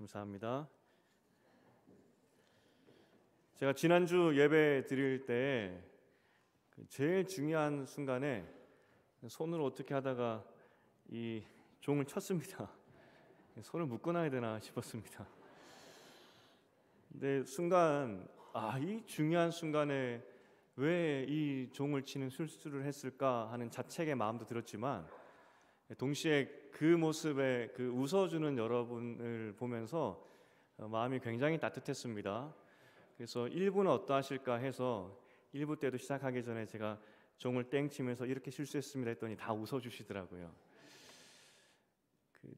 감사합니다. 제가 지난주 예배 드릴 때 제일 중요한 순간에 손을 어떻게 하다가 이 종을 쳤습니다. 손을 묶고 나야 되나 싶었습니다. 근데 순간 이 중요한 순간에 왜 이 종을 치는 실수를 했을까 하는 자책의 마음도 들었지만 동시에 그 모습에 그 웃어주는 여러분을 보면서 마음이 굉장히 따뜻했습니다. 그래서 1부는 어떠하실까 해서 1부 때도 시작하기 전에 제가 종을 땡 치면서 이렇게 실수했습니다 했더니 다 웃어주시더라고요.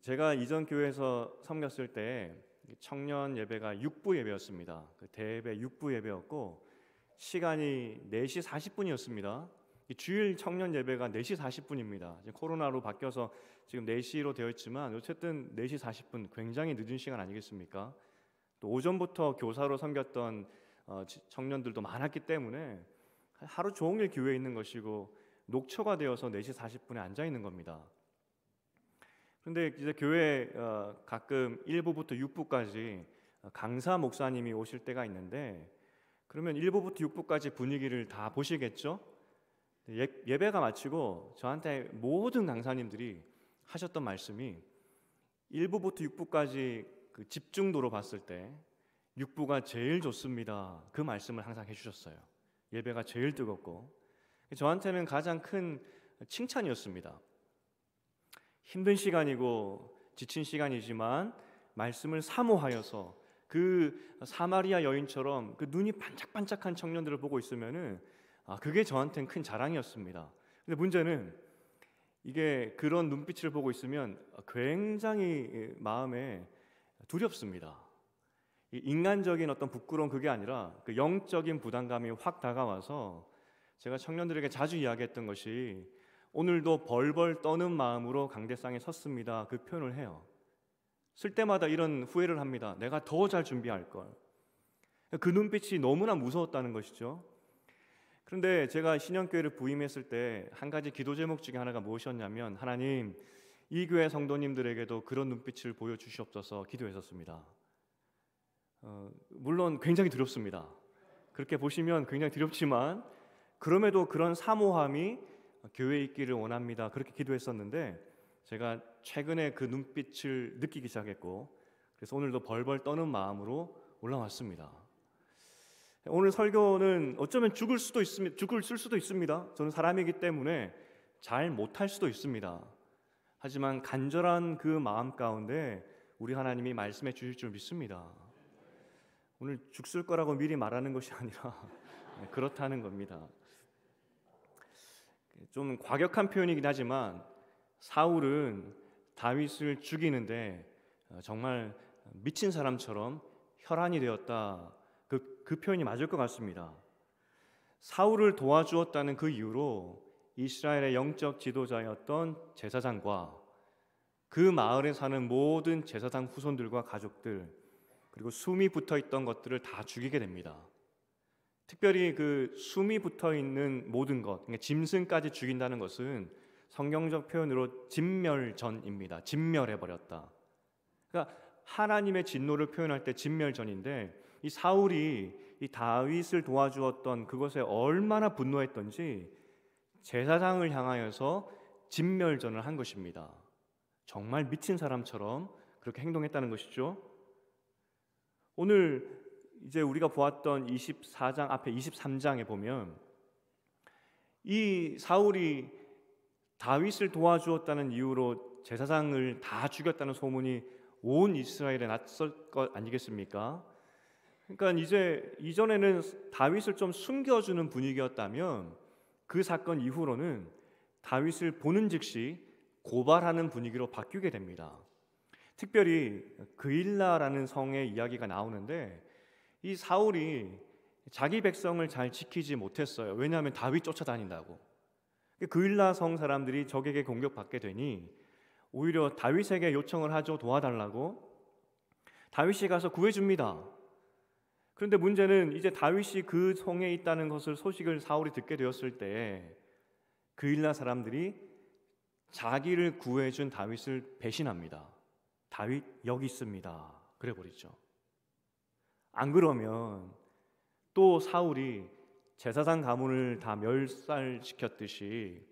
제가 이전 교회에서 섬겼을 때 청년 예배가 6부 예배였습니다. 대예배 6부 예배였고 시간이 4시 40분이었습니다. 주일 청년 예배가 4시 40분입니다. 코로나로 바뀌어서 지금 4시로 되어 있지만 어쨌든 4시 40분 굉장히 늦은 시간 아니겠습니까? 또 오전부터 교사로 섬겼던 청년들도 많았기 때문에 하루 종일 교회에 있는 것이고 녹초가 되어서 4시 40분에 앉아 있는 겁니다. 그런데 이제 교회 가끔 1부부터 6부까지 강사 목사님이 오실 때가 있는데 그러면 1부부터 6부까지 분위기를 다 보시겠죠? 예배가 마치고 저한테 모든 강사님들이 하셨던 말씀이 1부부터 6부까지 그 집중도로 봤을 때 6부가 제일 좋습니다. 그 말씀을 항상 해주셨어요. 예배가 제일 뜨겁고 저한테는 가장 큰 칭찬이었습니다. 힘든 시간이고 지친 시간이지만 말씀을 사모하여서 그 사마리아 여인처럼 그 눈이 반짝반짝한 청년들을 보고 있으면은 그게 저한테는 큰 자랑이었습니다. 근데 문제는 이게 그런 눈빛을 보고 있으면 굉장히 마음에 두렵습니다. 인간적인 어떤 부끄러운 그게 아니라 그 영적인 부담감이 확 다가와서 제가 청년들에게 자주 이야기했던 것이 오늘도 벌벌 떠는 마음으로 강대상에 섰습니다. 그 표현을 해요. 쓸 때마다 이런 후회를 합니다. 내가 더 잘 준비할 걸. 그 눈빛이 너무나 무서웠다는 것이죠. 그런데 제가 신영교회를 부임했을 때 한 가지 기도 제목 중에 하나가 무엇이었냐면 하나님, 이 교회 성도님들에게도 그런 눈빛을 보여주시옵소서 기도했었습니다. 물론 굉장히 두렵습니다. 그렇게 보시면 굉장히 두렵지만 그럼에도 그런 사모함이 교회에 있기를 원합니다. 그렇게 기도했었는데 제가 최근에 그 눈빛을 느끼기 시작했고 그래서 오늘도 벌벌 떠는 마음으로 올라왔습니다. 오늘 설교는 어쩌면 죽을 수도 있습니다. 저는 사람이기 때문에 잘 못할 수도 있습니다. 하지만 간절한 그 마음 가운데 우리 하나님이 말씀해 주실 줄 믿습니다. 오늘 죽을 거라고 미리 말하는 것이 아니라 그렇다는 겁니다. 좀 과격한 표현이긴 하지만 사울은 다윗을 죽이는데 정말 미친 사람처럼 혈안이 되었다. 그 표현이 맞을 것 같습니다. 사울을 도와주었다는 그 이유로 이스라엘의 영적 지도자였던 제사장과 그 마을에 사는 모든 제사장 후손들과 가족들 그리고 숨이 붙어있던 것들을 다 죽이게 됩니다. 특별히 그 숨이 붙어있는 모든 것, 그러니까 짐승까지 죽인다는 것은 성경적 표현으로 진멸전입니다. 진멸해버렸다. 그러니까 하나님의 진노를 표현할 때 진멸전인데 이 사울이 이 다윗을 도와주었던 그것에 얼마나 분노했던지 제사장을 향하여서 진멸전을 한 것입니다. 정말 미친 사람처럼 그렇게 행동했다는 것이죠. 오늘 이제 우리가 보았던 24장 앞에 23장에 보면 이 사울이 다윗을 도와주었다는 이유로 제사장을 다 죽였다는 소문이 온 이스라엘에 났을 것 아니겠습니까? 그러니까 이제 이전에는 다윗을 좀 숨겨주는 분위기였다면 그 사건 이후로는 다윗을 보는 즉시 고발하는 분위기로 바뀌게 됩니다. 특별히 그일라라는 성의 이야기가 나오는데 이 사울이 자기 백성을 잘 지키지 못했어요. 왜냐하면 다윗 쫓아다닌다고. 그일라 성 사람들이 적에게 공격받게 되니 오히려 다윗에게 요청을 하죠. 도와달라고. 다윗이 가서 구해줍니다. 그런데 문제는 이제 다윗이 그 성에 있다는 것을 소식을 사울이 듣게 되었을 때 그일라 사람들이 자기를 구해준 다윗을 배신합니다. 다윗 여기 있습니다. 그래 버리죠. 안 그러면 또 사울이 제사장 가문을 다 멸살시켰듯이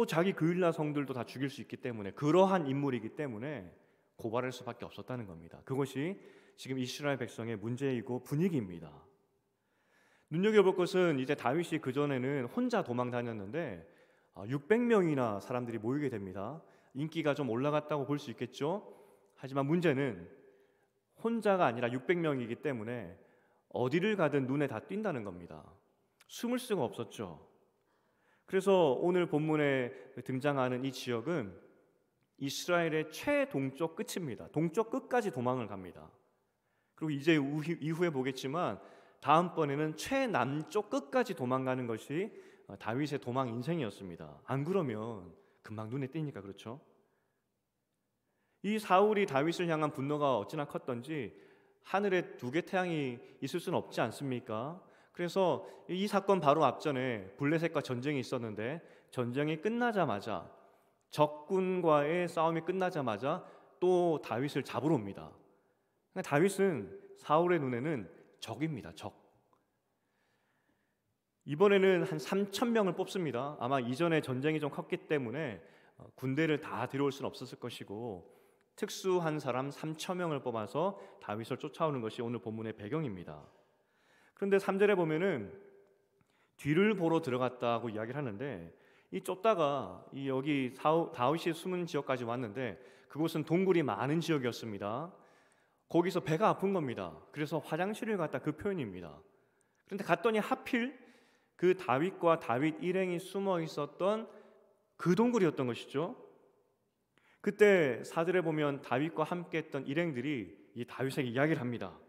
자기 그윌라 성들도 다 죽일 수 있기 때문에, 그러한 인물이기 때문에 고발할 수밖에 없었다는 겁니다. 그것이 지금 이스라엘 백성의 문제이고 분위기입니다. 눈여겨볼 것은 이제 다윗이 그전에는 혼자 도망 다녔는데 600명이나 사람들이 모이게 됩니다. 인기가 좀 올라갔다고 볼 수 있겠죠. 하지만 문제는 혼자가 아니라 600명이기 때문에 어디를 가든 눈에 다 띈다는 겁니다. 숨을 수가 없었죠. 그래서 오늘 본문에 등장하는 이 지역은 이스라엘의 최동쪽 끝입니다. 동쪽 끝까지 도망을 갑니다. 그리고 이제 이후에 보겠지만 다음번에는 최남쪽 끝까지 도망가는 것이 다윗의 도망 인생이었습니다. 안 그러면 금방 눈에 띄니까 그렇죠. 이 사울이 다윗을 향한 분노가 어찌나 컸던지 하늘에 두 개 태양이 있을 수는 없지 않습니까? 그래서 이 사건 바로 앞전에 블레셋과 전쟁이 있었는데, 전쟁이 끝나자마자, 적군과의 싸움이 끝나자마자 또 다윗을 잡으러 옵니다. 다윗은 사울의 눈에는 적입니다. 적. 이번에는 한 3,000명을 뽑습니다. 아마 이전에 전쟁이 좀 컸기 때문에 군대를 다 들여올 수는 없었을 것이고, 특수한 사람 3,000명을 뽑아서 다윗을 쫓아오는 것이 오늘 본문의 배경입니다. 그런데 3절에 보면은 뒤를 보러 들어갔다고 이야기를 하는데, 이 쫓다가 여기 다윗이 숨은 지역까지 왔는데 그곳은 동굴이 많은 지역이었습니다. 거기서 배가 아픈 겁니다. 그래서 화장실을 갔다, 그 표현입니다. 그런데 갔더니 하필 그 다윗과 다윗 일행이 숨어 있었던 그 동굴이었던 것이죠. 그때 4절에 보면 다윗과 함께 했던 일행들이 이 다윗에게 이야기를 합니다.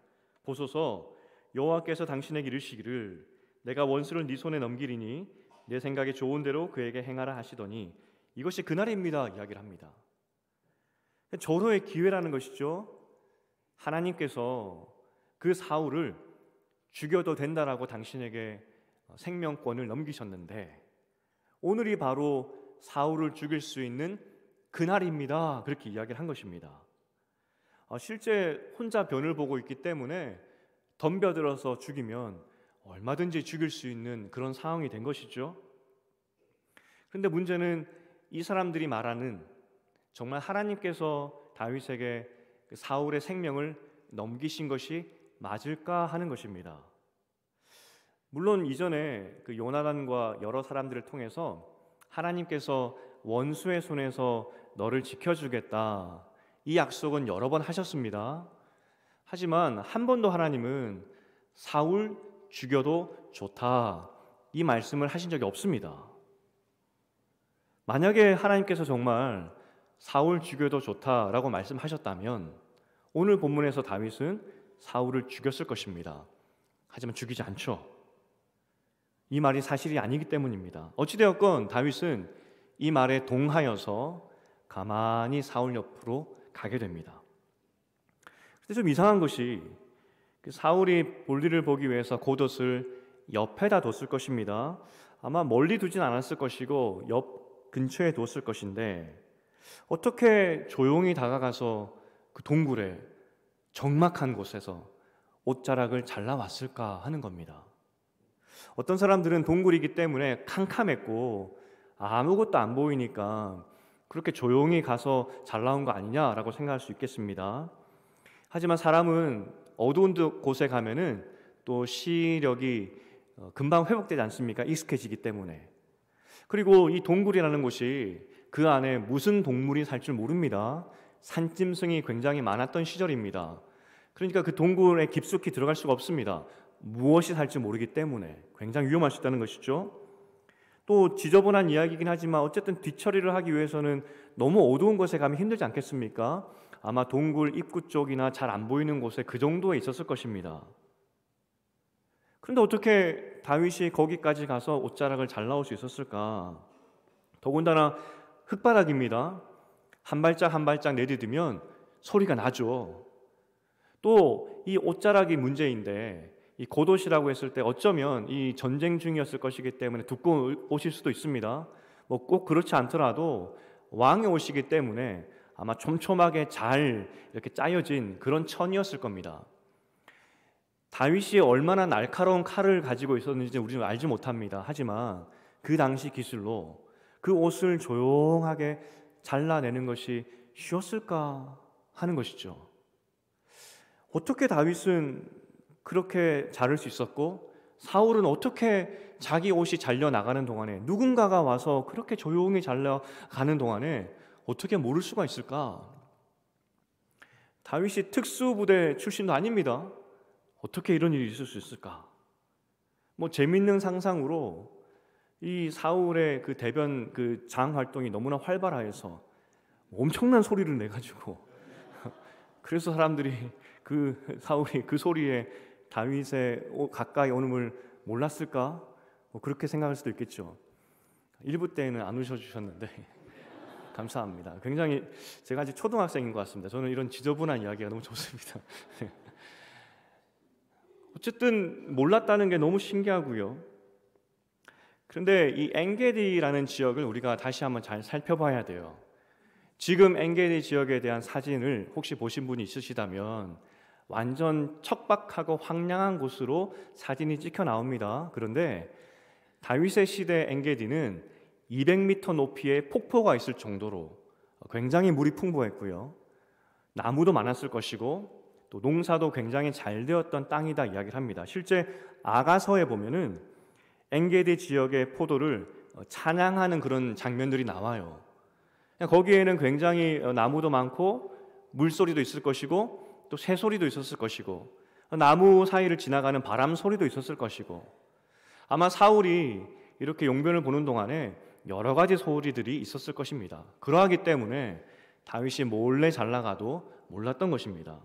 보소서, 여호와께서 당신에게 이르시기를 내가 원수를 네 손에 넘기리니 내 생각에 좋은 대로 그에게 행하라 하시더니 이것이 그날입니다 이야기를 합니다. 절호의 기회라는 것이죠. 하나님께서 그 사울을 죽여도 된다라고 당신에게 생명권을 넘기셨는데 오늘이 바로 사울을 죽일 수 있는 그날입니다. 그렇게 이야기를 한 것입니다. 실제 혼자 변을 보고 있기 때문에 덤벼들어서 죽이면 얼마든지 죽일 수 있는 그런 상황이 된 것이죠. 그런데 문제는 이 사람들이 말하는, 정말 하나님께서 다윗에게 사울의 생명을 넘기신 것이 맞을까 하는 것입니다. 물론 이전에 그 요나단과 여러 사람들을 통해서 하나님께서 원수의 손에서 너를 지켜주겠다, 이 약속은 여러 번 하셨습니다. 하지만 한 번도 하나님은 사울 죽여도 좋다, 이 말씀을 하신 적이 없습니다. 만약에 하나님께서 정말 사울 죽여도 좋다라고 말씀하셨다면 오늘 본문에서 다윗은 사울을 죽였을 것입니다. 하지만 죽이지 않죠. 이 말이 사실이 아니기 때문입니다. 어찌되었건 다윗은 이 말에 동하여서 가만히 사울 옆으로 가게 됩니다. 근데 좀 이상한 것이 사울이 볼일을 보기 위해서 겉옷을 옆에다 뒀을 것입니다. 아마 멀리 두진 않았을 것이고 옆 근처에 뒀을 것인데 어떻게 조용히 다가가서 그 동굴에 적막한 곳에서 옷자락을 잘라왔을까 하는 겁니다. 어떤 사람들은 동굴이기 때문에 캄캄했고 아무것도 안 보이니까 그렇게 조용히 가서 잘라온 거 아니냐라고 생각할 수 있겠습니다. 하지만 사람은 어두운 곳에 가면은 또 시력이 금방 회복되지 않습니까? 익숙해지기 때문에. 그리고 이 동굴이라는 곳이 그 안에 무슨 동물이 살 줄 모릅니다. 산짐승이 굉장히 많았던 시절입니다. 그러니까 그 동굴에 깊숙이 들어갈 수가 없습니다. 무엇이 살지 모르기 때문에 굉장히 위험할 수 있다는 것이죠. 또 지저분한 이야기이긴 하지만 어쨌든 뒤처리를 하기 위해서는 너무 어두운 곳에 가면 힘들지 않겠습니까? 아마 동굴 입구 쪽이나 잘 안 보이는 곳에 그 정도에 있었을 것입니다. 그런데 어떻게 다윗이 거기까지 가서 옷자락을 잘 나올 수 있었을까? 더군다나 흙바닥입니다. 한 발짝 한 발짝 내디디면 소리가 나죠. 또 이 옷자락이 문제인데 이 겉옷이라고 했을 때 어쩌면 이 전쟁 중이었을 것이기 때문에 두꺼운 옷일 수도 있습니다. 뭐 꼭 그렇지 않더라도 왕의 옷이기 때문에 아마 촘촘하게 잘 이렇게 짜여진 그런 천이었을 겁니다. 다윗이 얼마나 날카로운 칼을 가지고 있었는지 우리는 알지 못합니다. 하지만 그 당시 기술로 그 옷을 조용하게 잘라내는 것이 쉬웠을까 하는 것이죠. 어떻게 다윗은 그렇게 자를 수 있었고 사울은 어떻게 자기 옷이 잘려나가는 동안에 누군가가 와서 그렇게 조용히 잘려가는 동안에 어떻게 모를 수가 있을까? 다윗이 특수부대 출신도 아닙니다. 어떻게 이런 일이 있을 수 있을까? 재밌는 상상으로 이 사울의 그 대변 그 장 활동이 너무나 활발하여서 엄청난 소리를 내가지고 그래서 사람들이 그 사울이 그 소리에 다윗의 가까이 오는 걸 몰랐을까? 그렇게 생각할 수도 있겠죠. 1부 때는 안 웃어주셨는데 감사합니다. 굉장히 제가 아직 초등학생인 것 같습니다. 저는 이런 지저분한 이야기가 너무 좋습니다. 어쨌든 몰랐다는 게 너무 신기하고요. 그런데 이 엔게디라는 지역을 우리가 다시 한번 잘 살펴봐야 돼요. 지금 엔게디 지역에 대한 사진을 혹시 보신 분이 있으시다면 완전 척박하고 황량한 곳으로 사진이 찍혀 나옵니다. 그런데 다윗의 시대 엔게디는 200m 높이의 폭포가 있을 정도로 굉장히 물이 풍부했고요. 나무도 많았을 것이고 또 농사도 굉장히 잘 되었던 땅이다 이야기를 합니다. 실제 아가서에 보면은 엔게디 지역의 포도를 찬양하는 그런 장면들이 나와요. 거기에는 굉장히 나무도 많고 물소리도 있을 것이고 또 새소리도 있었을 것이고 나무 사이를 지나가는 바람 소리도 있었을 것이고 아마 사울이 이렇게 용변을 보는 동안에 여러 가지 소리들이 있었을 것입니다. 그러하기 때문에 다윗이 몰래 잘 나가도 몰랐던 것입니다.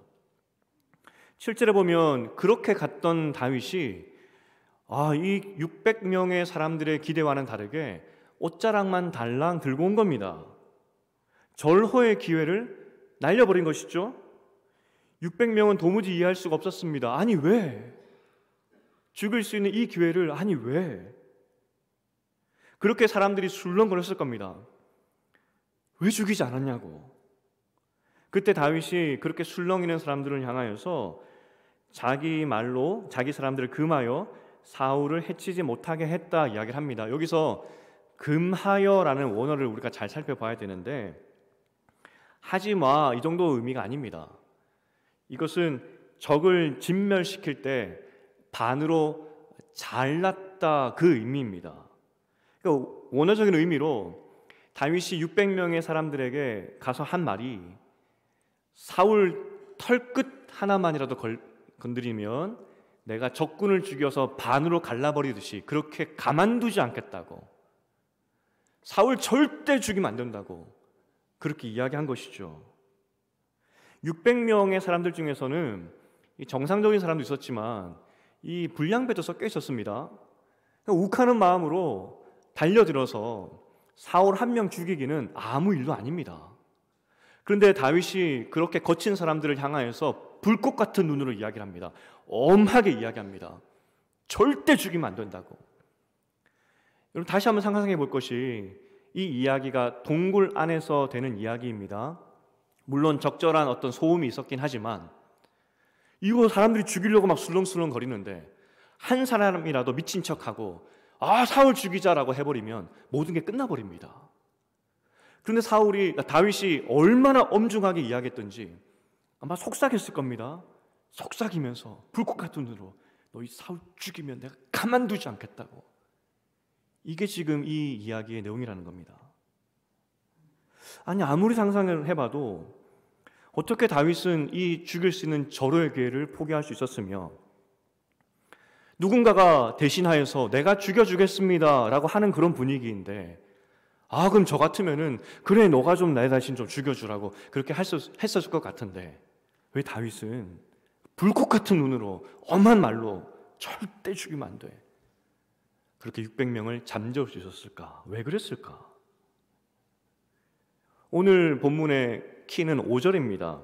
7절에 보면 그렇게 갔던 다윗이 이 600명의 사람들의 기대와는 다르게 옷자락만 달랑 들고 온 겁니다. 절호의 기회를 날려버린 것이죠. 600명은 도무지 이해할 수가 없었습니다. 아니 왜? 죽일 수 있는 이 기회를 아니 왜? 그렇게 사람들이 술렁거렸을 겁니다. 왜 죽이지 않았냐고. 그때 다윗이 그렇게 술렁이는 사람들을 향하여서 자기 말로 자기 사람들을 금하여 사울을 해치지 못하게 했다 이야기를 합니다. 여기서 금하여라는 원어를 우리가 잘 살펴봐야 되는데 하지 마 이 정도 의미가 아닙니다. 이것은 적을 진멸시킬 때 반으로 잘랐다 그 의미입니다. 그러니까 원어적인 의미로 다윗이 600명의 사람들에게 가서 한 말이 사울 털끝 하나만이라도 건드리면 내가 적군을 죽여서 반으로 갈라버리듯이 그렇게 가만두지 않겠다고, 사울 절대 죽이면 안 된다고 그렇게 이야기한 것이죠. 600명의 사람들 중에서는 정상적인 사람도 있었지만 이 불량배도 섞여 있었습니다. 욱하는 마음으로 달려들어서 사울 한 명 죽이기는 아무 일도 아닙니다. 그런데 다윗이 그렇게 거친 사람들을 향하여서 불꽃 같은 눈으로 이야기를 합니다. 엄하게 이야기합니다. 절대 죽이면 안 된다고. 여러분 다시 한번 상상해 볼 것이 이 이야기가 동굴 안에서 되는 이야기입니다. 물론 적절한 어떤 소음이 있었긴 하지만 이거 사람들이 죽이려고 막 술렁술렁 거리는데 한 사람이라도 미친 척하고 사울 죽이자라고 해버리면 모든 게 끝나버립니다. 그런데 다윗이 얼마나 엄중하게 이야기했던지 아마 속삭였을 겁니다. 속삭이면서 불꽃 같은 눈으로 너 이 사울 죽이면 내가 가만두지 않겠다고. 이게 지금 이 이야기의 내용이라는 겁니다. 아니 아무리 상상을 해봐도 어떻게 다윗은 이 죽일 수 있는 절호의 기회를 포기할 수 있었으며 누군가가 대신하여서 내가 죽여주겠습니다 라고 하는 그런 분위기인데 그럼 저 같으면은 그래 너가 좀 내 대신 좀 죽여주라고 그렇게 했었을 것 같은데 왜 다윗은 불꽃 같은 눈으로 엄한 말로 절대 죽이면 안 돼 그렇게 600명을 잠재울 수 있었을까? 왜 그랬을까? 오늘 본문의 키는 5절입니다.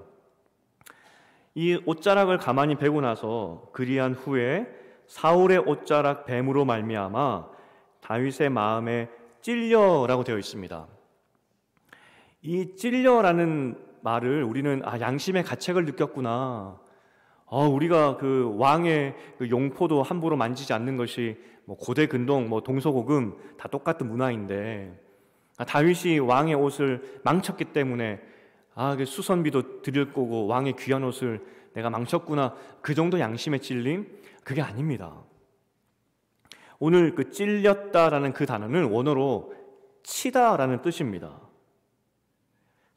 이 옷자락을 가만히 베고 나서 그리한 후에 사울의 옷자락 뱀으로 말미암아 다윗의 마음에 찔려라고 되어 있습니다. 이 찔려라는 말을 우리는 양심의 가책을 느꼈구나. 우리가 그 왕의 그 용포도 함부로 만지지 않는 것이 뭐 고대 근동, 뭐 동서고금 다 똑같은 문화인데 다윗이 왕의 옷을 망쳤기 때문에 그 수선비도 드릴 거고 왕의 귀한 옷을 내가 망쳤구나. 그 정도 양심의 찔림? 그게 아닙니다. 오늘 그 찔렸다라는 그 단어는 원어로 치다라는 뜻입니다.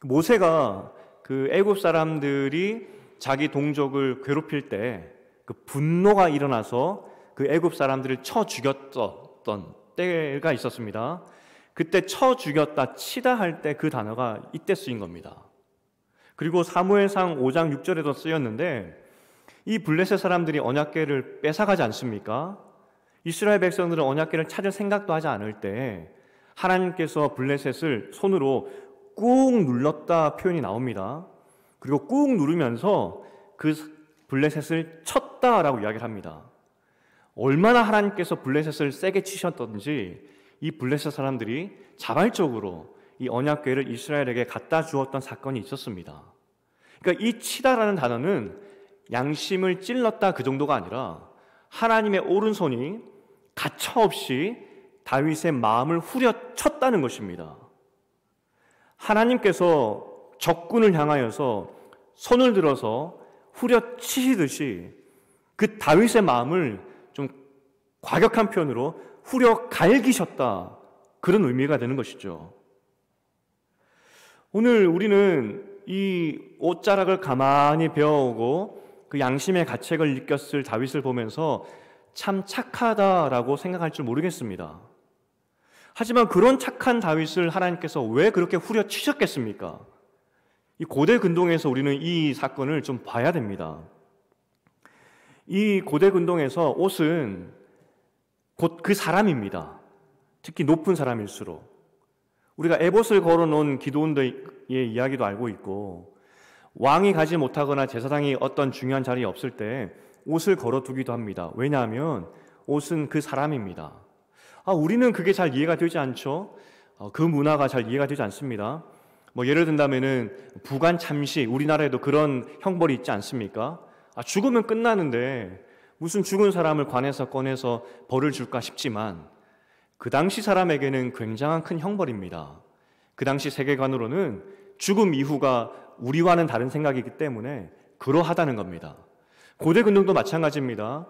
모세가 그 애굽 사람들이 자기 동족을 괴롭힐 때 그 분노가 일어나서 그 애굽 사람들을 쳐 죽였던 때가 있었습니다. 그때 쳐 죽였다, 치다 할 때 그 단어가 이때 쓰인 겁니다. 그리고 사무엘상 5장 6절에도 쓰였는데 이 블레셋 사람들이 언약궤를 뺏어가지 않습니까? 이스라엘 백성들은 언약궤를 찾을 생각도 하지 않을 때 하나님께서 블레셋을 손으로 꾹 눌렀다 표현이 나옵니다. 그리고 꾹 누르면서 그 블레셋을 쳤다라고 이야기를 합니다. 얼마나 하나님께서 블레셋을 세게 치셨던지 이 블레셋 사람들이 자발적으로 이 언약궤를 이스라엘에게 갖다 주었던 사건이 있었습니다. 그러니까 이 치다라는 단어는 양심을 찔렀다 그 정도가 아니라 하나님의 오른손이 가차없이 다윗의 마음을 후려쳤다는 것입니다. 하나님께서 적군을 향하여서 손을 들어서 후려치시듯이 그 다윗의 마음을 좀 과격한 표현으로 후려갈기셨다, 그런 의미가 되는 것이죠. 오늘 우리는 이 옷자락을 가만히 배워오고 그 양심의 가책을 느꼈을 다윗을 보면서 참 착하다라고 생각할 줄 모르겠습니다. 하지만 그런 착한 다윗을 하나님께서 왜 그렇게 후려치셨겠습니까? 이 고대 근동에서 우리는 이 사건을 좀 봐야 됩니다. 이 고대 근동에서 옷은 곧 그 사람입니다. 특히 높은 사람일수록. 우리가 에봇을 걸어놓은 기드온의 이야기도 알고 있고, 왕이 가지 못하거나 제사장이 어떤 중요한 자리에 없을 때 옷을 걸어두기도 합니다. 왜냐하면 옷은 그 사람입니다. 우리는 그게 잘 이해가 되지 않죠? 그 문화가 잘 이해가 되지 않습니다. 예를 든다면은 부관 참시, 우리나라에도 그런 형벌이 있지 않습니까? 죽으면 끝나는데 무슨 죽은 사람을 관에서 꺼내서 벌을 줄까 싶지만 그 당시 사람에게는 굉장한 큰 형벌입니다. 그 당시 세계관으로는 죽음 이후가 우리와는 다른 생각이기 때문에 그러하다는 겁니다. 고대 근동도 마찬가지입니다.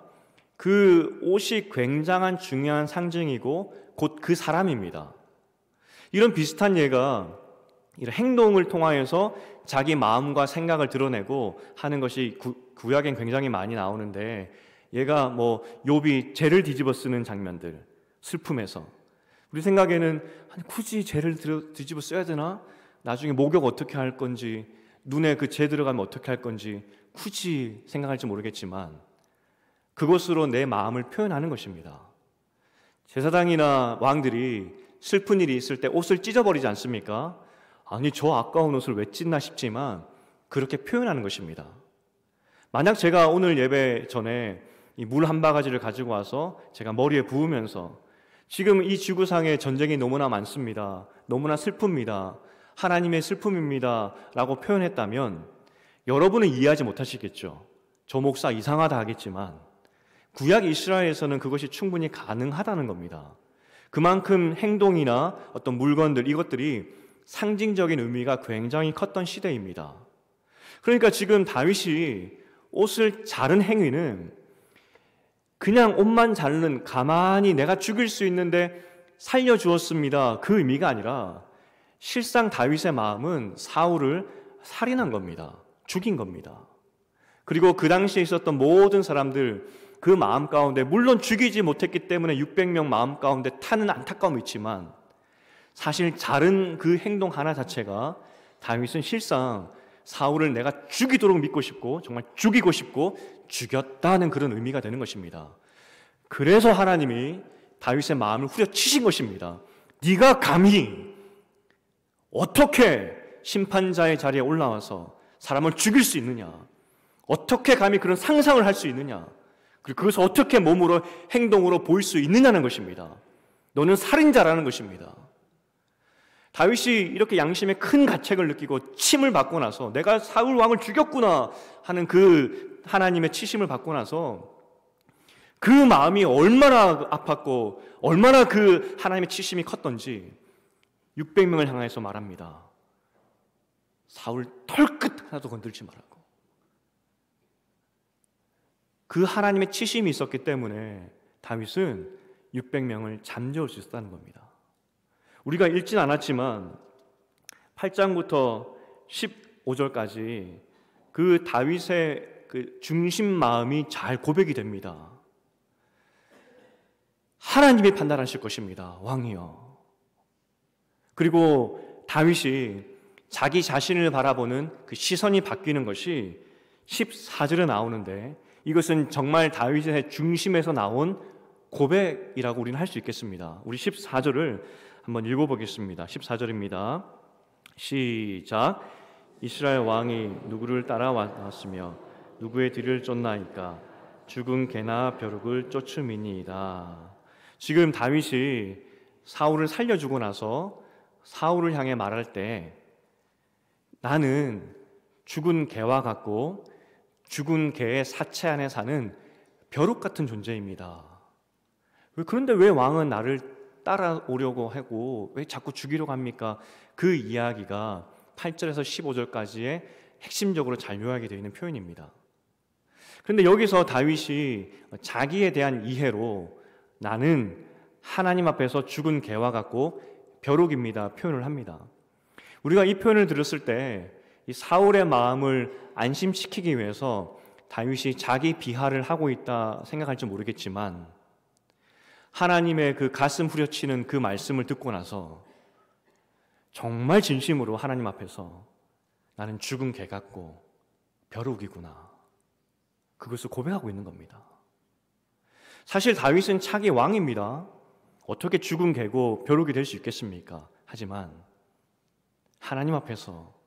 그 옷이 굉장한 중요한 상징이고 곧 그 사람입니다. 이런 비슷한 예가 이런 행동을 통하여서 자기 마음과 생각을 드러내고 하는 것이 구약엔 굉장히 많이 나오는데, 얘가 욥이 죄를 뒤집어 쓰는 장면들, 슬픔에서 우리 생각에는 굳이 죄를 뒤집어 써야 되나? 나중에 목욕 어떻게 할 건지, 눈에 그 죄 들어가면 어떻게 할 건지 굳이 생각할지 모르겠지만 그것으로 내 마음을 표현하는 것입니다. 제사장이나 왕들이 슬픈 일이 있을 때 옷을 찢어버리지 않습니까? 아니, 저 아까운 옷을 왜 찢나 싶지만 그렇게 표현하는 것입니다. 만약 제가 오늘 예배 전에 이 물 한 바가지를 가지고 와서 제가 머리에 부으면서 지금 이 지구상에 전쟁이 너무나 많습니다, 너무나 슬픕니다, 하나님의 슬픔입니다 라고 표현했다면 여러분은 이해하지 못하시겠죠. 저 목사 이상하다 하겠지만 구약 이스라엘에서는 그것이 충분히 가능하다는 겁니다. 그만큼 행동이나 어떤 물건들, 이것들이 상징적인 의미가 굉장히 컸던 시대입니다. 그러니까 지금 다윗이 옷을 자른 행위는 그냥 옷만 자르는, 가만히 내가 죽일 수 있는데 살려주었습니다, 그 의미가 아니라 실상 다윗의 마음은 사울을 살인한 겁니다. 죽인 겁니다. 그리고 그 당시에 있었던 모든 사람들, 그 마음 가운데 물론 죽이지 못했기 때문에 600명 마음 가운데 타는 안타까움이 있지만 사실 자른 그 행동 하나 자체가 다윗은 실상 사울을 내가 죽이도록 믿고 싶고 정말 죽이고 싶고 죽였다는 그런 의미가 되는 것입니다. 그래서 하나님이 다윗의 마음을 후려치신 것입니다. 네가 감히 어떻게 심판자의 자리에 올라와서 사람을 죽일 수 있느냐? 어떻게 감히 그런 상상을 할 수 있느냐? 그리고 그것을 어떻게 몸으로, 행동으로 보일 수 있느냐는 것입니다. 너는 살인자라는 것입니다. 다윗이 이렇게 양심의 큰 가책을 느끼고 침을 받고 나서 내가 사울 왕을 죽였구나 하는 그 하나님의 치심을 받고 나서 그 마음이 얼마나 아팠고 얼마나 그 하나님의 치심이 컸던지 600명을 향해서 말합니다. 사울 털끝 하나도 건들지 말라고. 그 하나님의 치심이 있었기 때문에 다윗은 600명을 잠재울 수 있었다는 겁니다. 우리가 읽진 않았지만 8장부터 15절까지 그 다윗의 그 중심 마음이 잘 고백이 됩니다. 하나님이 판단하실 것입니다. 왕이요. 그리고 다윗이 자기 자신을 바라보는 그 시선이 바뀌는 것이 14절에 나오는데 이것은 정말 다윗의 중심에서 나온 고백이라고 우리는 할 수 있겠습니다. 우리 14절을 한번 읽어보겠습니다. 14절입니다. 시작. 이스라엘 왕이 누구를 따라왔으며 누구의 뒤를 쫓나이까? 죽은 개나 벼룩을 쫓음이니이다. 지금 다윗이 사울을 살려주고 나서 사울을 향해 말할 때 나는 죽은 개와 같고 죽은 개의 사체 안에 사는 벼룩 같은 존재입니다. 그런데 왜 왕은 나를 따라오려고 하고 왜 자꾸 죽이려고 합니까? 그 이야기가 8절에서 15절까지의 핵심적으로 잘 요약이 되어 있는 표현입니다. 그런데 여기서 다윗이 자기에 대한 이해로 나는 하나님 앞에서 죽은 개와 같고 벼룩입니다 표현을 합니다. 우리가 이 표현을 들었을 때 이 사울의 마음을 안심시키기 위해서 다윗이 자기 비하를 하고 있다 생각할지 모르겠지만 하나님의 그 가슴 후려치는 그 말씀을 듣고 나서 정말 진심으로 하나님 앞에서 나는 죽은 개 같고 벼룩이구나 그것을 고백하고 있는 겁니다. 사실 다윗은 차기 왕입니다. 어떻게 죽은 개고 벼룩이 될 수 있겠습니까? 하지만 하나님 앞에서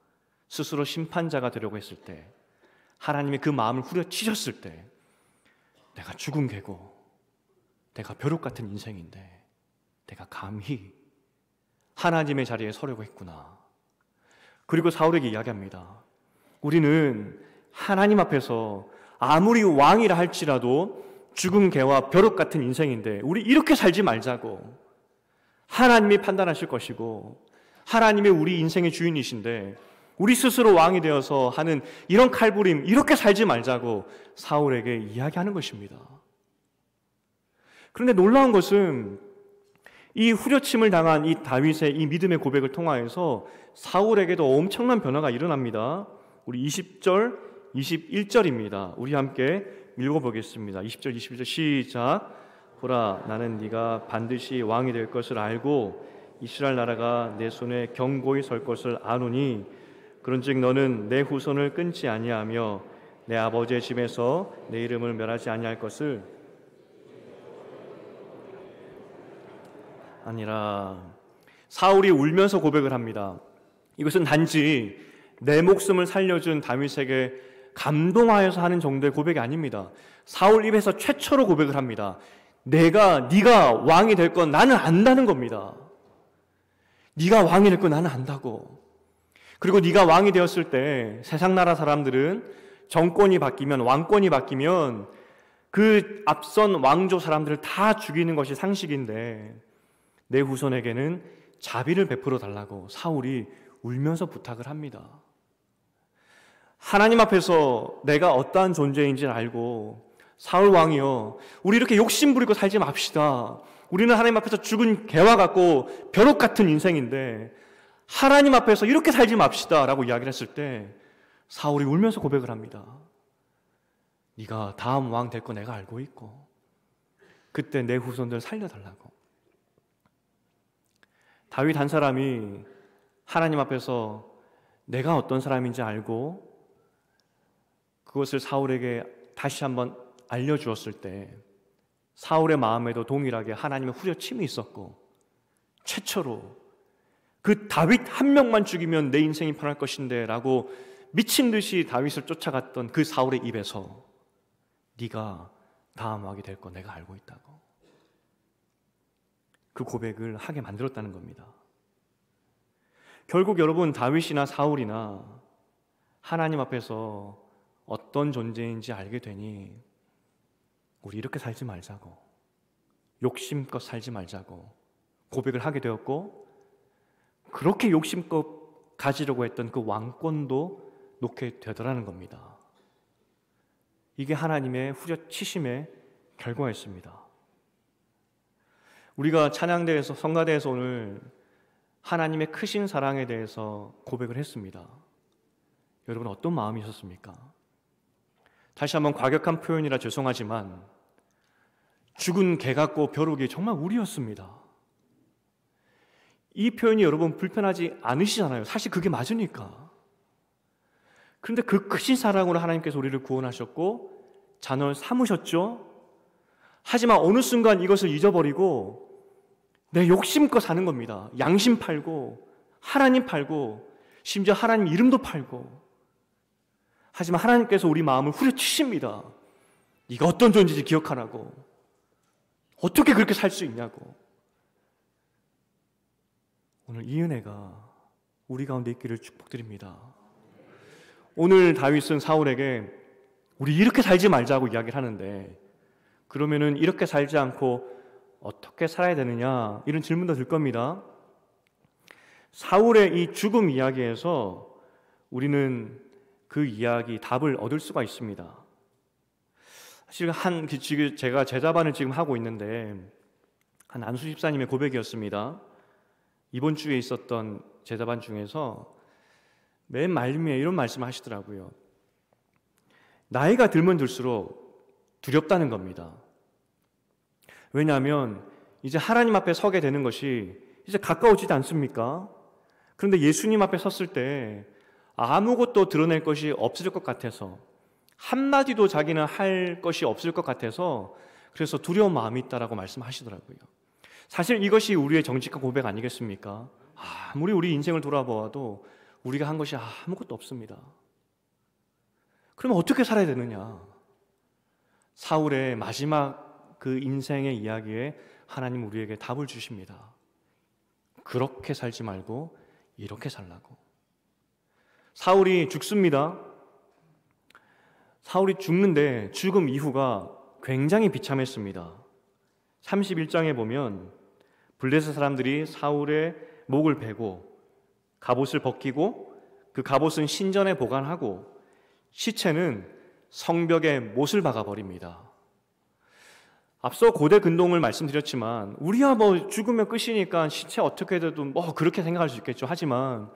스스로 심판자가 되려고 했을 때 하나님이 그 마음을 후려치셨을 때 내가 죽은 개고 내가 벼룩 같은 인생인데 내가 감히 하나님의 자리에 서려고 했구나. 그리고 사울에게 이야기합니다. 우리는 하나님 앞에서 아무리 왕이라 할지라도 죽은 개와 벼룩 같은 인생인데 우리 이렇게 살지 말자고. 하나님이 판단하실 것이고 하나님이 우리 인생의 주인이신데 우리 스스로 왕이 되어서 하는 이런 칼부림 이렇게 살지 말자고 사울에게 이야기하는 것입니다. 그런데 놀라운 것은 이 후려침을 당한 이 다윗의 이 믿음의 고백을 통하여서 사울에게도 엄청난 변화가 일어납니다. 우리 20절, 21절입니다. 우리 함께 읽어보겠습니다. 20절, 21절 시작. 보라, 나는 네가 반드시 왕이 될 것을 알고 이스라엘 나라가 내 손에 견고히 설 것을 아노니 그런즉 너는 내 후손을 끊지 아니하며 내 아버지의 집에서 내 이름을 멸하지 아니할 것을 아니라. 사울이 울면서 고백을 합니다. 이것은 단지 내 목숨을 살려준 다윗에게 감동하여서 하는 정도의 고백이 아닙니다. 사울 입에서 최초로 고백을 합니다. 네가 왕이 될 건 나는 안다는 겁니다. 네가 왕이 될 건 나는 안다고. 그리고 네가 왕이 되었을 때 세상 나라 사람들은 정권이 바뀌면 왕권이 바뀌면 그 앞선 왕조 사람들을 다 죽이는 것이 상식인데 내 후손에게는 자비를 베풀어 달라고 사울이 울면서 부탁을 합니다. 하나님 앞에서 내가 어떠한 존재인지를 알고 사울 왕이여 우리 이렇게 욕심부리고 살지 맙시다. 우리는 하나님 앞에서 죽은 개와 같고 벼룩 같은 인생인데 하나님 앞에서 이렇게 살지 맙시다 라고 이야기를 했을 때 사울이 울면서 고백을 합니다. 네가 다음 왕 될 거 내가 알고 있고 그때 내 후손들 살려달라고. 다윗 한 사람이 하나님 앞에서 내가 어떤 사람인지 알고 그것을 사울에게 다시 한번 알려주었을 때 사울의 마음에도 동일하게 하나님의 후려침이 있었고 최초로 그 다윗 한 명만 죽이면 내 인생이 편할 것인데 라고 미친 듯이 다윗을 쫓아갔던 그 사울의 입에서 네가 다음 왕이 될 거 내가 알고 있다고 그 고백을 하게 만들었다는 겁니다. 결국 여러분 다윗이나 사울이나 하나님 앞에서 어떤 존재인지 알게 되니 우리 이렇게 살지 말자고, 욕심껏 살지 말자고 고백을 하게 되었고, 그렇게 욕심껏 가지려고 했던 그 왕권도 놓게 되더라는 겁니다. 이게 하나님의 후려치심의 결과였습니다. 우리가 찬양대에서, 성가대에서 오늘 하나님의 크신 사랑에 대해서 고백을 했습니다. 여러분 어떤 마음이셨습니까? 다시 한번 과격한 표현이라 죄송하지만 죽은 개 같고 벼룩이 정말 우리였습니다. 이 표현이 여러분 불편하지 않으시잖아요. 사실 그게 맞으니까. 그런데 그 크신 사랑으로 하나님께서 우리를 구원하셨고 자녀를 삼으셨죠. 하지만 어느 순간 이것을 잊어버리고 내 욕심껏 사는 겁니다. 양심 팔고 하나님 팔고 심지어 하나님 이름도 팔고. 하지만 하나님께서 우리 마음을 후려치십니다. 네가 어떤 존재인지 기억하라고. 어떻게 그렇게 살 수 있냐고. 오늘 이 은혜가 우리 가운데 있기를 축복드립니다. 오늘 다윗은 사울에게 우리 이렇게 살지 말자고 이야기를 하는데, 그러면은 이렇게 살지 않고 어떻게 살아야 되느냐, 이런 질문도 들 겁니다. 사울의 이 죽음 이야기에서 우리는 그 이야기 답을 얻을 수가 있습니다. 사실 지금 제가 제자반을 지금 하고 있는데 한 안수 집사님의 고백이었습니다. 이번 주에 있었던 제자반 중에서 맨 말미에 이런 말씀을 하시더라고요. 나이가 들면 들수록 두렵다는 겁니다. 왜냐하면 이제 하나님 앞에 서게 되는 것이 이제 가까워지지 않습니까? 그런데 예수님 앞에 섰을 때 아무것도 드러낼 것이 없을 것 같아서, 한마디도 자기는 할 것이 없을 것 같아서 그래서 두려운 마음이 있다라고 말씀하시더라고요. 사실 이것이 우리의 정직한 고백 아니겠습니까? 아무리 우리 인생을 돌아보아도 우리가 한 것이 아무것도 없습니다. 그러면 어떻게 살아야 되느냐? 사울의 마지막 그 인생의 이야기에 하나님 우리에게 답을 주십니다. 그렇게 살지 말고 이렇게 살라고. 사울이 죽습니다. 사울이 죽는데 죽음 이후가 굉장히 비참했습니다. 31장에 보면 블레셋 사람들이 사울의 목을 베고 갑옷을 벗기고 그 갑옷은 신전에 보관하고 시체는 성벽에 못을 박아버립니다. 앞서 고대 근동을 말씀드렸지만 우리야 뭐 죽으면 끝이니까 시체 어떻게 돼도 뭐 그렇게 생각할 수 있겠죠. 하지만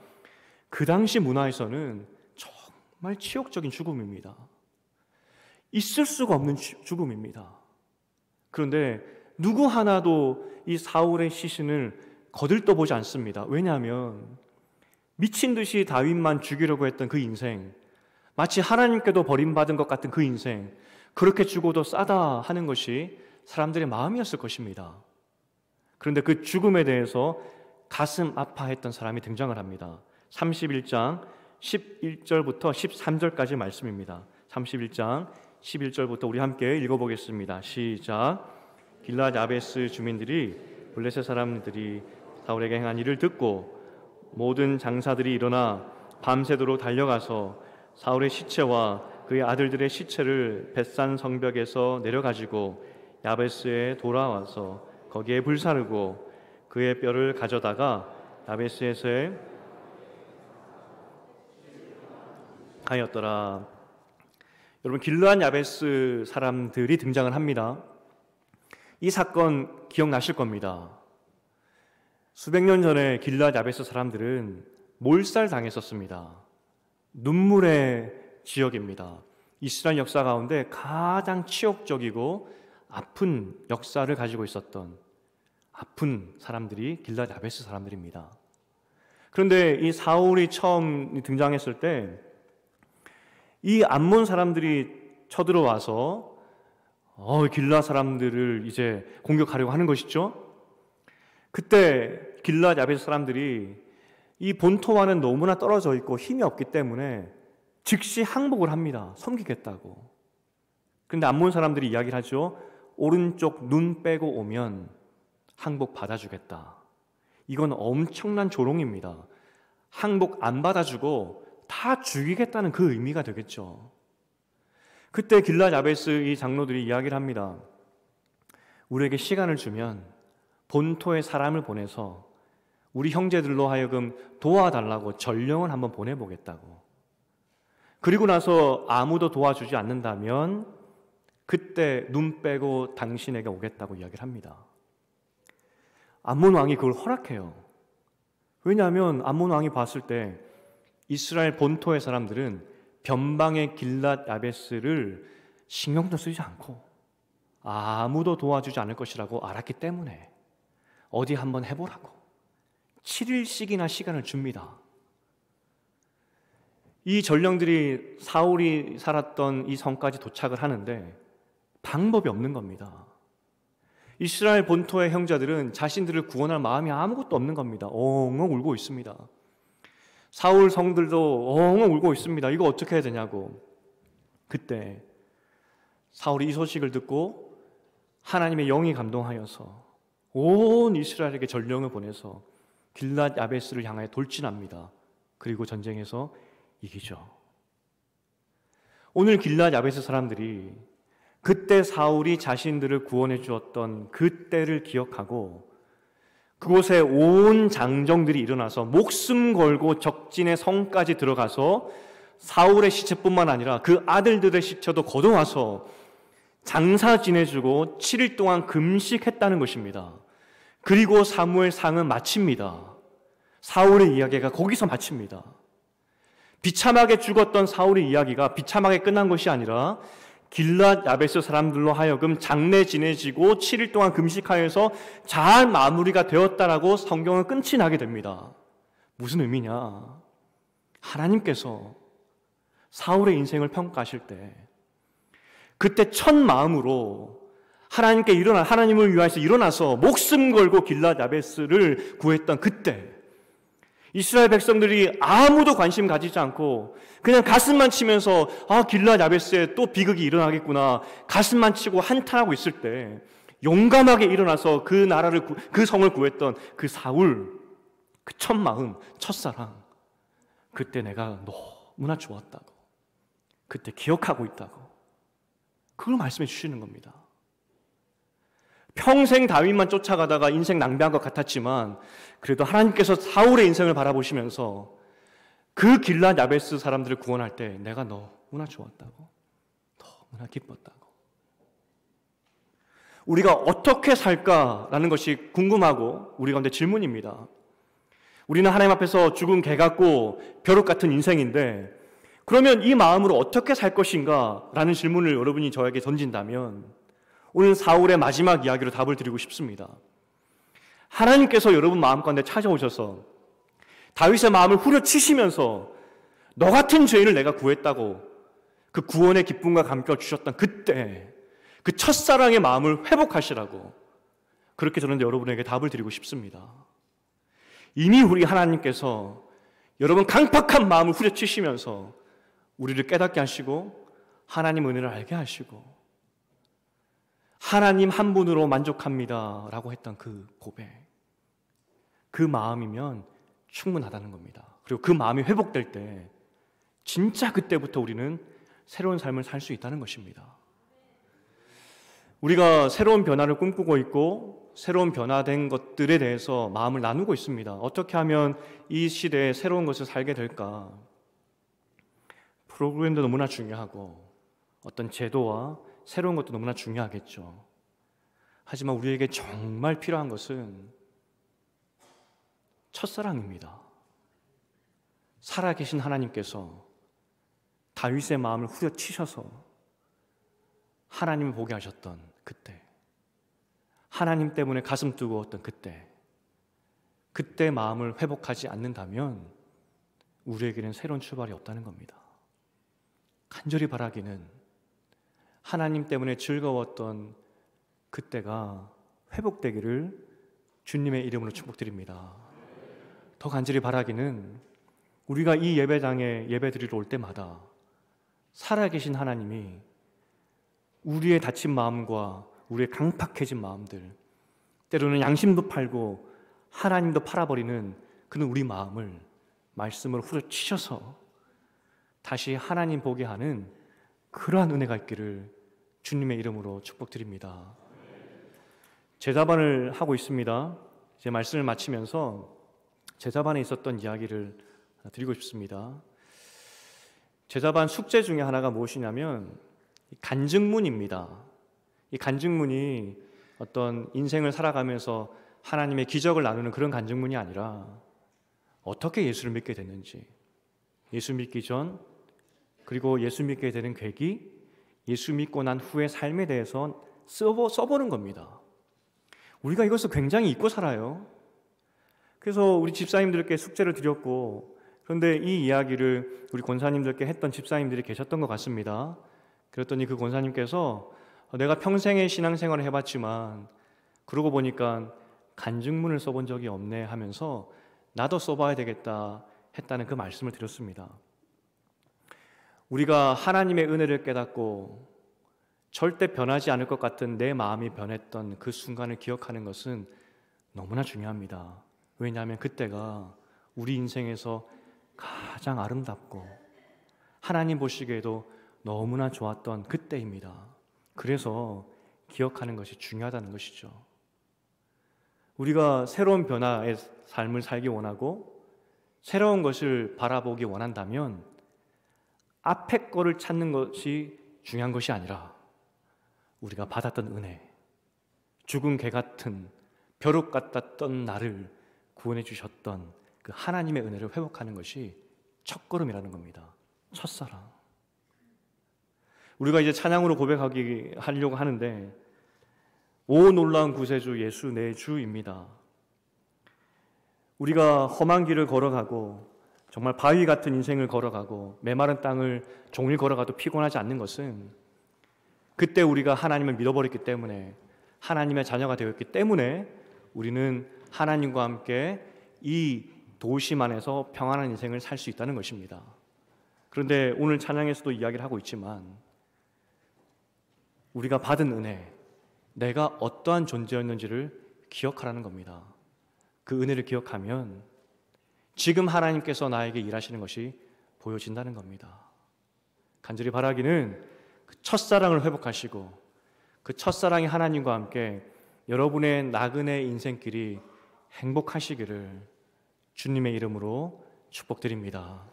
그 당시 문화에서는 정말 치욕적인 죽음입니다. 있을 수가 없는 죽음입니다. 그런데 누구 하나도 이 사울의 시신을 거들떠보지 않습니다. 왜냐하면 미친 듯이 다윗만 죽이려고 했던 그 인생, 마치 하나님께도 버림받은 것 같은 그 인생, 그렇게 죽어도 싸다 하는 것이 사람들의 마음이었을 것입니다. 그런데 그 죽음에 대해서 가슴 아파했던 사람이 등장을 합니다. 31장 11절부터 13절까지 말씀입니다. 31장 11절부터 우리 함께 읽어보겠습니다. 시작. 길앗 야베스 주민들이 블레셋 사람들이 사울에게 행한 일을 듣고 모든 장사들이 일어나 밤새도록 달려가서 사울의 시체와 그의 아들들의 시체를 벳산 성벽에서 내려가지고 야베스에 돌아와서 거기에 불사르고 그의 뼈를 가져다가 야베스에서 하였더라. 여러분, 길르앗 야베스 사람들이 등장을 합니다. 이 사건 기억나실 겁니다. 수백 년 전에 길르앗 야베스 사람들은 몰살당했었습니다. 눈물의 지역입니다. 이스라엘 역사 가운데 가장 치욕적이고 아픈 역사를 가지고 있었던 아픈 사람들이 길르앗 야베스 사람들입니다. 그런데 이 사울이 처음 등장했을 때 이 암몬 사람들이 쳐들어와서 길르앗 사람들을 이제 공격하려고 하는 것이죠. 그때 길르앗 야베스 사람들이 이 본토와는 너무나 떨어져 있고 힘이 없기 때문에 즉시 항복을 합니다. 섬기겠다고. 그런데 암몬 사람들이 이야기를 하죠. 오른쪽 눈 빼고 오면 항복 받아주겠다. 이건 엄청난 조롱입니다. 항복 안 받아주고 다 죽이겠다는 그 의미가 되겠죠. 그때 길랏 야베스 이 장로들이 이야기를 합니다. 우리에게 시간을 주면 본토에 사람을 보내서 우리 형제들로 하여금 도와달라고 전령을 한번 보내보겠다고. 그리고 나서 아무도 도와주지 않는다면 그때 눈 빼고 당신에게 오겠다고 이야기를 합니다. 암몬 왕이 그걸 허락해요. 왜냐하면 암몬 왕이 봤을 때 이스라엘 본토의 사람들은 변방의 길랏 야베스를 신경도 쓰지 않고 아무도 도와주지 않을 것이라고 알았기 때문에 어디 한번 해보라고 7일씩이나 시간을 줍니다. 이 전령들이 사울이 살았던 이 성까지 도착을 하는데 방법이 없는 겁니다. 이스라엘 본토의 형제들은 자신들을 구원할 마음이 아무것도 없는 겁니다. 엉엉 울고 있습니다. 사울 성들도 엉엉 울고 있습니다. 이거 어떻게 해야 되냐고. 그때 사울이 이 소식을 듣고 하나님의 영이 감동하여서 온 이스라엘에게 전령을 보내서 길랏 야베스를 향하여 돌진합니다. 그리고 전쟁에서 이기죠. 오늘 길랏 야베스 사람들이 그때 사울이 자신들을 구원해 주었던 그때를 기억하고 그곳에 온 장정들이 일어나서 목숨 걸고 적진의 성까지 들어가서 사울의 시체뿐만 아니라 그 아들들의 시체도 걷어와서 장사 지내주고 7일 동안 금식했다는 것입니다. 그리고 사무엘상은 마칩니다. 사울의 이야기가 거기서 마칩니다. 비참하게 죽었던 사울의 이야기가 비참하게 끝난 것이 아니라 길랏 야베스 사람들로 하여금 장례 지내지고 7일 동안 금식하여서 잘 마무리가 되었다라고 성경은 끝이 나게 됩니다. 무슨 의미냐? 하나님께서 사울의 인생을 평가하실 때 그때 첫 마음으로 하나님을 위하여서 일어나서 목숨 걸고 길랏 야베스를 구했던 그때 이스라엘 백성들이 아무도 관심 가지지 않고 그냥 가슴만 치면서 길랏 야베스에 또 비극이 일어나겠구나 가슴만 치고 한탄하고 있을 때 용감하게 일어나서 그 나라를 그 성을 구했던 그 사울, 그 첫 마음, 첫사랑, 그때 내가 너무나 좋았다고, 그때 기억하고 있다고, 그걸 말씀해 주시는 겁니다. 평생 다윗만 쫓아가다가 인생 낭비한 것 같았지만 그래도 하나님께서 사울의 인생을 바라보시면서 그 길랏 야베스 사람들을 구원할 때 내가 너무나 좋았다고, 너무나 기뻤다고. 우리가 어떻게 살까라는 것이 궁금하고 우리 가운데 질문입니다. 우리는 하나님 앞에서 죽은 개 같고 벼룩 같은 인생인데 그러면 이 마음으로 어떻게 살 것인가 라는 질문을 여러분이 저에게 던진다면 오늘 사울의 마지막 이야기로 답을 드리고 싶습니다. 하나님께서 여러분 마음 가운데 찾아오셔서 다윗의 마음을 후려치시면서 너 같은 죄인을 내가 구했다고 그 구원의 기쁨과 감격을 주셨던 그때 그 첫사랑의 마음을 회복하시라고 그렇게 저는 여러분에게 답을 드리고 싶습니다. 이미 우리 하나님께서 여러분 강팍한 마음을 후려치시면서 우리를 깨닫게 하시고 하나님 은혜를 알게 하시고 하나님 한 분으로 만족합니다 라고 했던 그 고백, 그 마음이면 충분하다는 겁니다. 그리고 그 마음이 회복될 때 진짜 그때부터 우리는 새로운 삶을 살 수 있다는 것입니다. 우리가 새로운 변화를 꿈꾸고 있고 새로운 변화된 것들에 대해서 마음을 나누고 있습니다. 어떻게 하면 이 시대에 새로운 것을 살게 될까? 프로그램도 너무나 중요하고 어떤 제도와 새로운 것도 너무나 중요하겠죠. 하지만 우리에게 정말 필요한 것은 첫사랑입니다. 살아계신 하나님께서 다윗의 마음을 후려치셔서 하나님을 보게 하셨던 그때, 하나님 때문에 가슴 뜨거웠던 그때 마음을 회복하지 않는다면 우리에게는 새로운 출발이 없다는 겁니다. 간절히 바라기는 하나님 때문에 즐거웠던 그때가 회복되기를 주님의 이름으로 축복드립니다. 더 간절히 바라기는 우리가 이 예배당에 예배드리러 올 때마다 살아계신 하나님이 우리의 다친 마음과 우리의 강팍해진 마음들, 때로는 양심도 팔고 하나님도 팔아버리는 그는 우리 마음을 말씀을 후려치셔서 다시 하나님 보게 하는 그러한 은혜가 있기를 주님의 이름으로 축복드립니다. 제자반을 하고 있습니다. 제 말씀을 마치면서 제자반에 있었던 이야기를 드리고 싶습니다. 제자반 숙제 중에 하나가 무엇이냐면 간증문입니다. 이 간증문이 어떤 인생을 살아가면서 하나님의 기적을 나누는 그런 간증문이 아니라 어떻게 예수를 믿게 됐는지, 예수 믿기 전 그리고 예수 믿게 되는 계기, 예수 믿고 난 후의 삶에 대해서 써보는 겁니다. 우리가 이것을 굉장히 잊고 살아요. 그래서 우리 집사님들께 숙제를 드렸고, 그런데 이 이야기를 우리 권사님들께 했던 집사님들이 계셨던 것 같습니다. 그랬더니 그 권사님께서 내가 평생의 신앙생활을 해봤지만 그러고 보니까 간증문을 써본 적이 없네 하면서 나도 써봐야 되겠다 했다는 그 말씀을 드렸습니다. 우리가 하나님의 은혜를 깨닫고 절대 변하지 않을 것 같은 내 마음이 변했던 그 순간을 기억하는 것은 너무나 중요합니다. 왜냐하면 그때가 우리 인생에서 가장 아름답고 하나님 보시기에도 너무나 좋았던 그때입니다. 그래서 기억하는 것이 중요하다는 것이죠. 우리가 새로운 변화의 삶을 살기 원하고 새로운 것을 바라보기 원한다면 앞에 거를 찾는 것이 중요한 것이 아니라 우리가 받았던 은혜, 죽은 개 같은 벼룩 같았던 나를 구원해 주셨던 그 하나님의 은혜를 회복하는 것이 첫걸음이라는 겁니다. 첫사랑. 우리가 이제 찬양으로 고백하려고 하는데 오 놀라운 구세주 예수 내 주입니다. 우리가 험한 길을 걸어가고 정말 바위 같은 인생을 걸어가고 메마른 땅을 종일 걸어가도 피곤하지 않는 것은 그때 우리가 하나님을 믿어버렸기 때문에, 하나님의 자녀가 되었기 때문에 우리는 하나님과 함께 이 도심 안에서 평안한 인생을 살 수 있다는 것입니다. 그런데 오늘 찬양에서도 이야기를 하고 있지만 우리가 받은 은혜, 내가 어떠한 존재였는지를 기억하라는 겁니다. 그 은혜를 기억하면 지금 하나님께서 나에게 일하시는 것이 보여진다는 겁니다. 간절히 바라기는 그 첫사랑을 회복하시고 그 첫사랑이 하나님과 함께 여러분의 나그네 인생길이 행복하시기를 주님의 이름으로 축복드립니다.